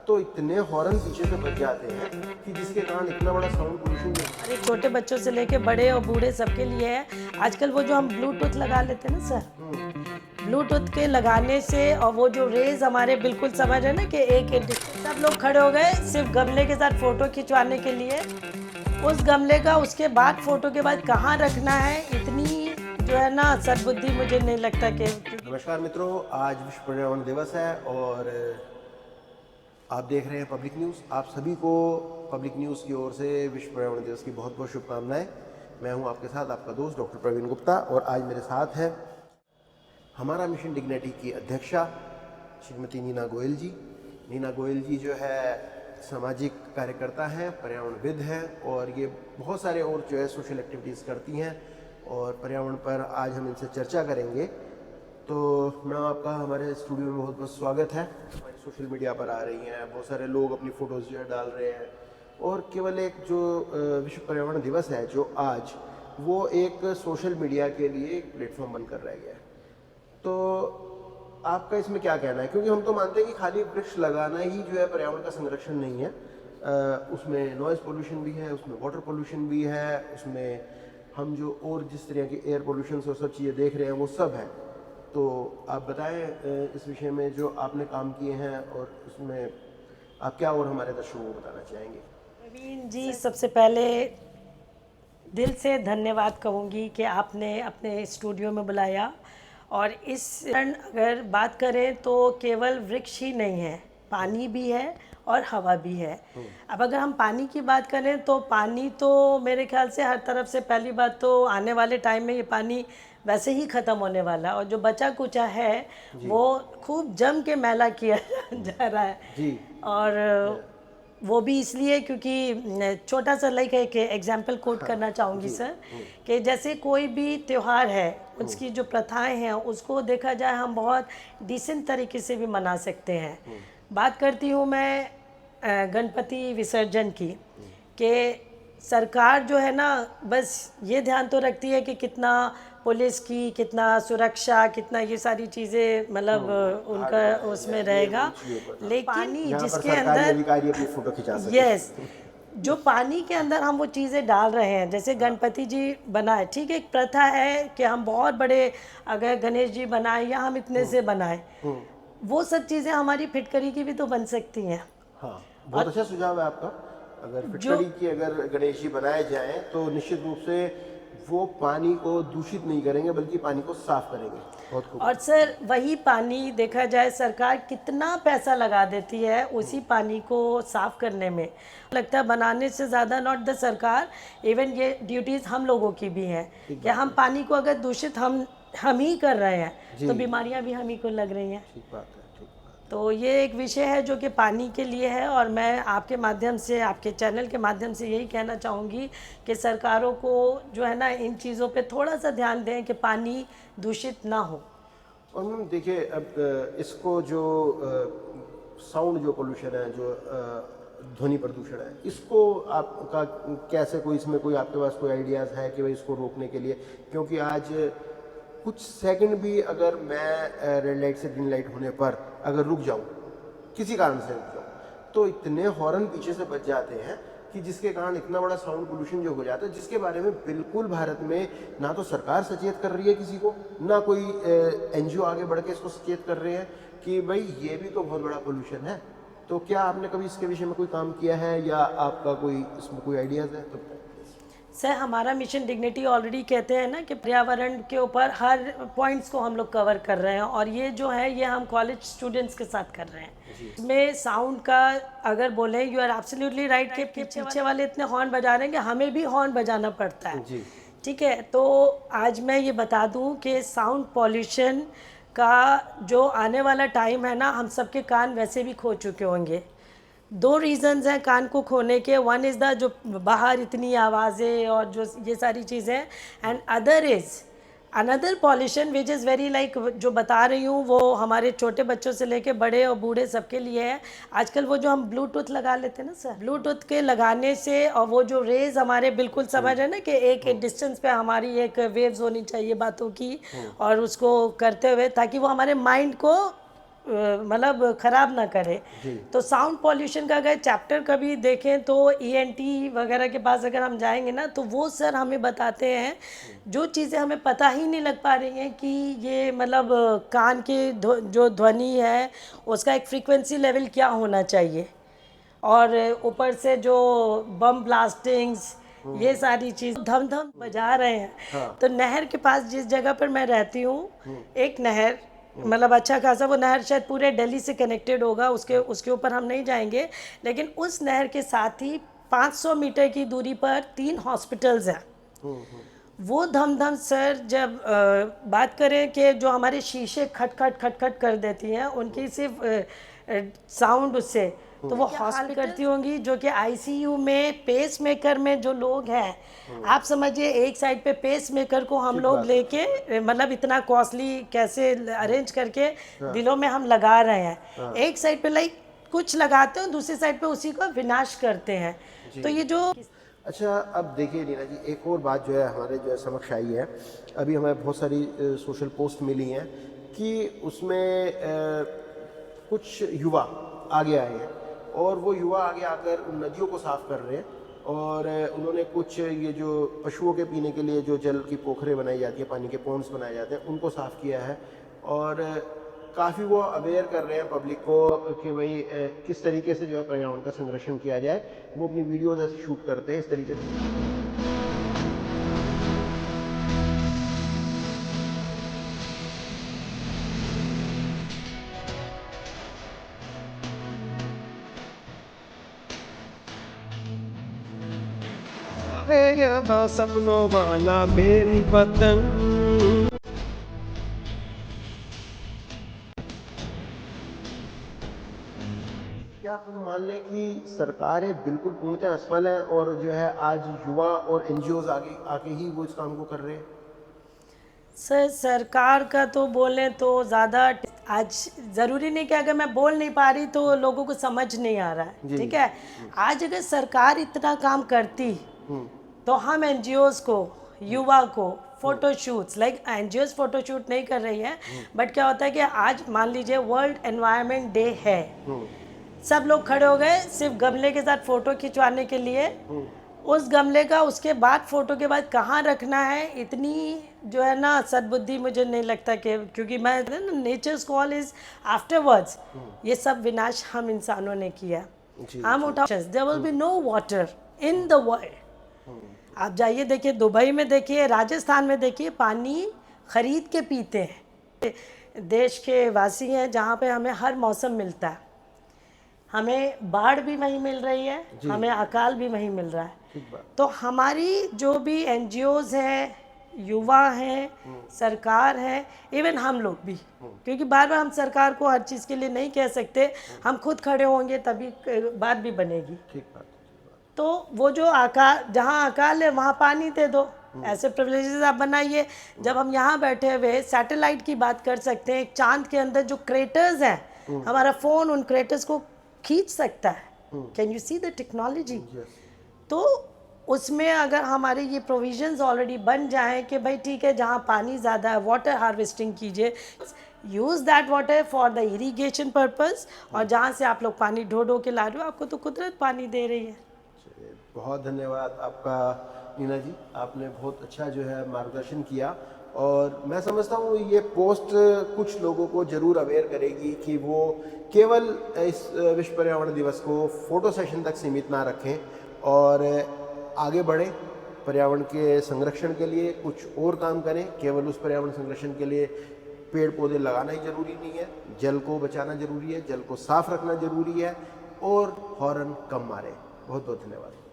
तो इतने हॉर्न पीछे से बज जाते हैं कि जिसके कारण इतना बड़ा साउंड पोल्यूशन। अरे छोटे बच्चों से लेके बड़े और बूढ़े सबके लिए है। आजकल वो जो हम ब्लूटूथ लगा लेते हैं ना सर, ब्लूटूथ के लगाने से और वो जो रेज हमारे बिल्कुल समझ रहे ना कि एक सब लोग खड़े हो गए सिर्फ गमले के साथ फोटो खिंचवाने के लिए। उस गमले का उसके बाद फोटो के बाद कहाँ रखना है, इतनी जो है ना सद्बुद्धि मुझे नहीं लगता कि। नमस्कार मित्रों, आज विश्व पर्यावरण दिवस है और आप देख रहे हैं पब्लिक न्यूज़। आप सभी को पब्लिक न्यूज़ की ओर से विश्व पर्यावरण दिवस की बहुत बहुत शुभकामनाएं। मैं हूं आपके साथ आपका दोस्त डॉक्टर प्रवीण गुप्ता और आज मेरे साथ है हमारा मिशन डिग्निटी की अध्यक्षा श्रीमती नीना गोयल जी। नीना गोयल जी जो है सामाजिक कार्यकर्ता हैं, पर्यावरणविद हैं और ये बहुत सारे और जो है सोशल एक्टिविटीज़ करती हैं और पर्यावरण पर आज हम इनसे चर्चा करेंगे। तो मैडम आपका हमारे स्टूडियो में बहुत बहुत स्वागत है। हमारी सोशल मीडिया पर आ रही हैं, बहुत सारे लोग अपनी फ़ोटोज़ जो है डाल रहे हैं और केवल एक जो विश्व पर्यावरण दिवस है जो आज, वो एक सोशल मीडिया के लिए एक प्लेटफॉर्म बनकर रह गया है। तो आपका इसमें क्या कहना है? क्योंकि हम तो मानते हैं कि खाली वृक्ष लगाना ही जो है पर्यावरण का संरक्षण नहीं है, उसमें नॉइज़ पोल्यूशन भी है, उसमें वाटर पोल्यूशन भी है, उसमें हम जो और जिस तरह के एयर पोल्यूशन और सब चीज़ें देख रहे हैं वो सब है। तो आप बताएं इस विषय में जो आपने काम किए हैं और उसमें आप क्या और हमारे दर्शकों को बताना चाहेंगे? प्रवीण जी, सबसे पहले दिल से धन्यवाद कहूँगी कि आपने अपने स्टूडियो में बुलाया। और इस अगर बात करें तो केवल वृक्ष ही नहीं है, पानी भी है और हवा भी है। अब अगर हम पानी की बात करें तो पानी तो मेरे ख्याल से हर तरफ से, पहली बात तो आने वाले टाइम में ये पानी वैसे ही ख़त्म होने वाला है और जो बचा कुचा है वो खूब जम के मैला किया जा रहा है जी। और वो भी इसलिए क्योंकि छोटा सा लाइक एक एग्जाम्पल कोट करना चाहूँगी सर, कि जैसे कोई भी त्यौहार है उसकी जो प्रथाएं हैं उसको देखा जाए हम बहुत डिसेंट तरीके से भी मना सकते हैं। बात करती हूँ मैं गणपति विसर्जन की, कि सरकार जो है ना बस ये ध्यान तो रखती है कि कितना पुलिस की, कितना सुरक्षा, कितना ये सारी चीज़ें मतलब उनका उसमें रहेगा, लेकिन पानी जिसके अंदर यस जो पानी के अंदर हम वो चीज़ें डाल रहे हैं, जैसे गणपति जी बनाए, ठीक है, एक प्रथा है कि हम बहुत बड़े अगर गणेश जी बनाए या हम इतने से बनाए, वो सब चीज़ें हमारी फिटकरी की भी तो बन सकती हैं। हाँ, बहुत अच्छा सुझाव है आपका। अगर फिटकरी की अगर गणेश जी बनाए जाएं तो निश्चित रूप से वो पानी को दूषित नहीं करेंगे बल्कि पानी को साफ करेंगे। बहुत खूब। और सर वही पानी देखा जाए सरकार कितना पैसा लगा देती है उसी पानी को साफ करने में, लगता है बनाने से ज़्यादा नॉट द सरकार, इवन ये ड्यूटीज़ हम लोगों की भी हैं कि हम पानी को अगर दूषित हम ही कर रहे हैं तो बीमारियां भी हम ही को लग रही हैं। ठीक बात है, ठीक बात है। तो ये एक विषय है जो कि पानी के लिए है और मैं आपके माध्यम से, आपके चैनल के माध्यम से यही कहना चाहूँगी कि सरकारों को जो है ना इन चीज़ों पे थोड़ा सा ध्यान दें कि पानी दूषित ना हो। और मैम देखिए, अब इसको जो साउंड जो पोल्यूशन है, जो ध्वनि प्रदूषण है, इसको आपका कैसे, कोई इसमें कोई आपके पास कोई आइडियाज़ है कि भाई इसको रोकने के लिए? क्योंकि आज कुछ सेकंड भी अगर मैं रेड लाइट से ग्रीन लाइट होने पर अगर रुक जाऊं, किसी कारण से रुक जाऊं, तो इतने हॉर्न पीछे से बज जाते हैं कि जिसके कारण इतना बड़ा साउंड पोल्यूशन जो हो जाता है, जिसके बारे में बिल्कुल भारत में ना तो सरकार सचेत कर रही है किसी को, ना कोई एनजीओ आगे बढ़ के इसको सचेत कर रहे हैं कि भाई ये भी तो बहुत बड़ा पोल्यूशन है। तो क्या आपने कभी इसके विषय में कोई काम किया है या आपका कोई इसमें कोई आइडियाज़ है? तो सर हमारा मिशन डिग्निटी ऑलरेडी कहते हैं ना कि पर्यावरण के ऊपर हर पॉइंट्स को हम लोग कवर कर रहे हैं और ये जो है ये हम कॉलेज स्टूडेंट्स के साथ कर रहे हैं। इसमें साउंड का अगर बोले, यू आर एब्सोल्युटली राइट कि पीछे वाले इतने हॉर्न बजा रहे हैं कि हमें भी हॉर्न बजाना पड़ता है। ठीक है, तो आज मैं ये बता दूं कि साउंड पॉल्यूशन का जो आने वाला टाइम है ना, हम सबके कान वैसे भी खो चुके होंगे। दो रीजंस हैं कान को खोने के, वन इज़ द जो बाहर इतनी आवाज़ें और जो ये सारी चीज़ें, and other is another pollution which is very like जो बता रही हूँ वो हमारे छोटे बच्चों से लेके बड़े और बूढ़े सबके लिए है। आजकल वो जो हम ब्लूटूथ लगा लेते हैं ना सर, ब्लूटूथ के लगाने से और वो जो रेज हमारे बिल्कुल समझ रहे हैं ना कि एक डिस्टेंस पे हमारी एक वेव्स होनी चाहिए बातों की और उसको करते हुए, ताकि वो हमारे माइंड को मतलब खराब ना करे। तो साउंड पॉल्यूशन का अगर चैप्टर कभी देखें तो ईएनटी वगैरह के पास अगर हम जाएंगे ना, तो वो सर हमें बताते हैं जो चीज़ें हमें पता ही नहीं लग पा रही हैं कि ये मतलब कान के जो ध्वनि है उसका एक फ्रीक्वेंसी लेवल क्या होना चाहिए, और ऊपर से जो बम ब्लास्टिंग्स ये सारी चीज धम धम बजा रहे हैं। तो नहर के पास जिस जगह पर मैं रहती हूँ, एक नहर मतलब अच्छा खासा, वो नहर शायद पूरे दिल्ली से कनेक्टेड होगा, उसके ऊपर हम नहीं जाएंगे, लेकिन उस नहर के साथ ही 500 मीटर की दूरी पर 3 हॉस्पिटल्स हैं। वो धम धम सर जब बात करें कि जो हमारे शीशे खटखट खटखट कर देती हैं, उनकी सिर्फ साउंड उससे, तो वो हॉस्पिटल करती होंगी जो कि आईसीयू में पेस मेकर में जो लोग हैं, आप समझिए एक साइड पे पेस मेकर को हम लोग लेके मतलब इतना कॉस्टली कैसे अरेंज करके दिलों में हम लगा रहे हैं। एक साइड पे लाइक कुछ लगाते हैं, दूसरी साइड पे उसी को विनाश करते हैं। तो ये जो अच्छा, अब देखिए नीना जी, एक और बात जो है हमारे जो है समक्ष आई है, अभी हमें बहुत सारी सोशल पोस्ट मिली हैं कि उसमें कुछ युवा आगे आए हैं और वो युवा आगे आकर उन नदियों को साफ़ कर रहे हैं, और उन्होंने कुछ ये जो पशुओं के पीने के लिए जो जल की पोखरें बनाई जाती है, पानी के पॉन्ड्स बनाए जाते हैं, उनको साफ़ किया है। और काफ़ी वो अवेयर कर रहे हैं पब्लिक को कि भाई किस तरीके से जो है पर्यावरण का संरक्षण किया जाए। वो अपनी वीडियोज़ ऐसे शूट करते हैं इस तरीके से। सपनों वाला मेरी पतंग, क्या आप मान लें कि सरकारें बिल्कुल पूर्णतः असफल हैं और जो है आज युवा और एनजीओज आगे आके ही वो इस काम को कर रहे हैं? सर सरकार का तो बोलें तो ज़्यादा आज ज़रूरी नहीं कि अगर मैं बोल नहीं पा रही तो लोगों को समझ नहीं आ रहा है, ठीक है। आज अगर सरकार इतना काम करती तो हम एनजीओज को, युवा को photo shoots, like NGOs photo shoot नहीं कर रही है, बट क्या होता है कि आज मान लीजिए वर्ल्ड एनवायरनमेंट डे है, सब लोग खड़े हो गए सिर्फ गमले के साथ फोटो खिंचवाने के लिए। उस गमले का उसके बाद फोटो के बाद कहाँ रखना है, इतनी जो है ना सद्बुद्धि मुझे नहीं लगता कि, क्योंकि मैं नेचर्स कॉल इज आफ्टरवर्ड्स, ये सब विनाश हम इंसानों ने किया। हम उठा, there will be no water in the world. आप जाइए देखिए, दुबई में देखिए, राजस्थान में देखिए, पानी खरीद के पीते हैं। देश के वासी हैं जहाँ पे हमें हर मौसम मिलता है, हमें बाढ़ भी वहीं मिल रही है, हमें अकाल भी वहीं मिल रहा है। तो हमारी जो भी एनजीओज हैं, युवा हैं, सरकार है, इवन हम लोग भी, क्योंकि बार बार हम सरकार को हर चीज़ के लिए नहीं कह सकते, हम खुद खड़े होंगे तभी बात भी बनेगी। ठीक बात। तो वो जो अकाल, जहाँ अकाल है वहाँ पानी दे दो, ऐसे प्रिविलेजेस आप बनाइए। जब हम यहाँ बैठे हुए सैटेलाइट की बात कर सकते हैं, चांद के अंदर जो क्रेटर्स हैं, हमारा फ़ोन उन क्रेटर्स को खींच सकता है। Can you see the technology? तो उसमें अगर हमारे ये प्रोविजंस ऑलरेडी बन जाएं कि भाई ठीक है, जहाँ पानी ज़्यादा है वाटर हार्वेस्टिंग कीजिए, use that water for the irrigation purpose, और जहाँ से आप लोग पानी ढो ढो के ला रहे हो, आपको तो कुदरत पानी दे रही है। बहुत धन्यवाद आपका नीना जी, आपने बहुत अच्छा जो है मार्गदर्शन किया, और मैं समझता हूँ ये पोस्ट कुछ लोगों को ज़रूर अवेयर करेगी कि वो केवल इस विश्व पर्यावरण दिवस को फ़ोटो सेशन तक सीमित ना रखें और आगे बढ़ें, पर्यावरण के संरक्षण के लिए कुछ और काम करें। केवल उस पर्यावरण संरक्षण के लिए पेड़ पौधे लगाना ही ज़रूरी नहीं है, जल को बचाना ज़रूरी है, जल को साफ रखना ज़रूरी है, और हॉर्न कम मारें। बहुत बहुत धन्यवाद।